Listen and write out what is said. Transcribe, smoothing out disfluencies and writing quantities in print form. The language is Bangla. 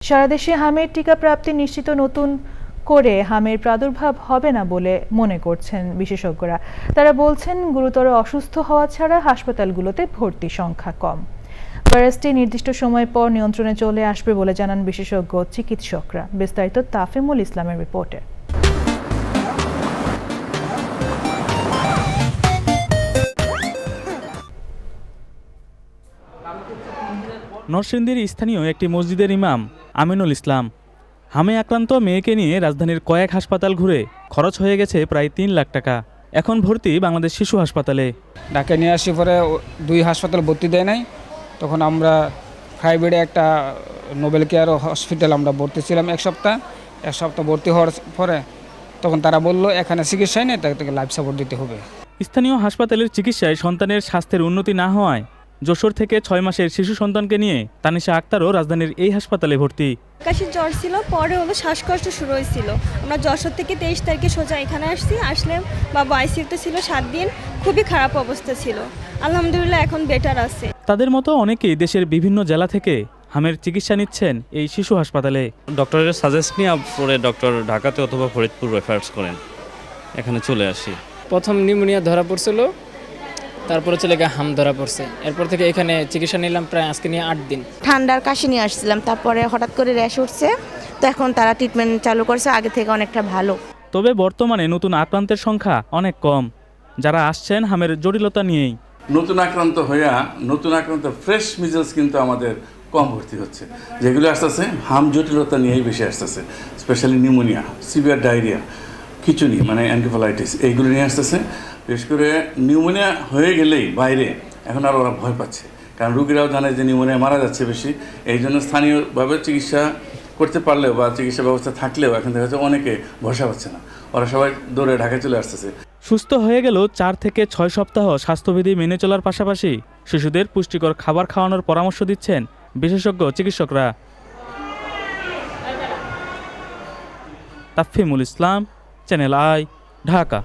সারা দেশে হামের টিকা প্রাপ্তি নিশ্চিত নতুন করে হামের প্রাদুর্ভাব হবে না বলে মনে করছেন বিশেষজ্ঞরা। তারা বলছেন গুরুতর অসুস্থ হওয়া ছাড়া হাসপাতালগুলোতে ভর্তি সংখ্যা কম। ভাইরাসটি নির্দিষ্ট সময় পর নিয়ন্ত্রণে চলে আসবে বলে জানান বিশেষজ্ঞ চিকিৎসকরা। বিস্তারিত তাফিমুল ইসলামের রিপোর্টে। নরসিংদীর স্থানীয় একটি মসজিদের ইমাম আমিনুল ইসলাম হামে আক্রান্ত মেয়েকে নিয়ে রাজধানীর কয়েক হাসপাতাল ঘুরে খরচ হয়ে গেছে প্রায় ৩ লাখ টাকা। এখন ভর্তি বাংলাদেশ শিশু হাসপাতালে। ঢাকা নিয়ে আসি পরে 2 হাসপাতাল ভর্তি দেয় নাই, তখন আমরা প্রাইভেটে একটা নোবেল কেয়ার হসপিটাল আমরা ভর্তি ছিলাম এক সপ্তাহ ভর্তি হওয়ার পরে তখন তারা বললো এখানে চিকিৎসাই নেই, তাকে লাইফ সাপোর্ট দিতে হবে। স্থানীয় হাসপাতালের চিকিৎসায় সন্তানের স্বাস্থ্যের উন্নতি না হওয়ায় যশোর থেকে 6 মাসের শিশু সন্তানকে নিয়ে তানিশা আক্তারও রাজধানীর এই হাসপাতালে ভর্তি। কাশির জ্বর ছিল, পরে হলো শ্বাসকষ্ট শুরু হয়েছিল। আমরা যশোর থেকে 23 তারিখে সোজা এখানে আসলে বাবা আইসিইউতে ছিল 7 দিন, খুবই খারাপ অবস্থা ছিল। আলহামদুলিল্লাহ এখন বেটার আছে। তাদের মতো অনেকেই দেশের বিভিন্ন জেলা থেকে হামের চিকিৎসা নিচ্ছেন এই শিশু হাসপাতালে। ডক্টরের সাজেস্ট নিয়ে পরে ডক্টর ঢাকাতে অথবা ফরিদপুর রেফারেন্স করেন, এখানে চলে আসি। প্রথম নিউমোনিয়া ধরা পড়ছিল, তারপরে চলে গিয়ে হাম ধরা পড়ছে। এরপর থেকে এখানে চিকিৎসা নিলাম প্রায় আজকে নিয়ে 8 দিন। ঠান্ডার কাশি নিয়ে আসছিলাম, তারপরে হঠাৎ করে র্যাশ উঠছে, তো এখন তারা ট্রিটমেন্ট চালু করছে, আগে থেকে অনেকটা ভালো। তবে বর্তমানে নতুন আক্রান্তের সংখ্যা অনেক কম, যারা আসছেন হামের জটিলতা নিয়েই। নতুন আক্রান্ত ফ্রেশ মিজেলস কিন্তু আমাদের কম ভর্তি হচ্ছে, যেগুলো আসতেছে হাম জটিলতা নিয়েই বেশি আসতেছে, স্পেশালি নিউমোনিয়া, সিভিয়ার ডায়রিয়া, খিচুনি মানে এনকেফালাইটিস, এইগুলো নিয়ে আসতেছে। বিশেষ করে নিউমোনিয়া হয়ে গেলেই বাইরে এখন আর ওরা ভয় পাচ্ছে, কারণ রুগীরাও জানে যে নিউমোনিয়া মারা যাচ্ছে বেশি। এই জন্য স্থানীয়ভাবে চিকিৎসা করতে পারলেও বা চিকিৎসা ব্যবস্থা থাকলেও এখন দেখা যাচ্ছে অনেকে ভরসা পাচ্ছে না, ওরা সবাই দৌড়ে ঢাকায় চলে আসতেছে। সুস্থ হয়ে গেল 4 থেকে 6 সপ্তাহ স্বাস্থ্যবিধি মেনে চলার পাশাপাশি শিশুদের পুষ্টিকর খাবার খাওয়ানোর পরামর্শ দিচ্ছেন বিশেষজ্ঞ চিকিৎসকরা। তাফিমুল ইসলাম, চ্যানেল আই, ঢাকা।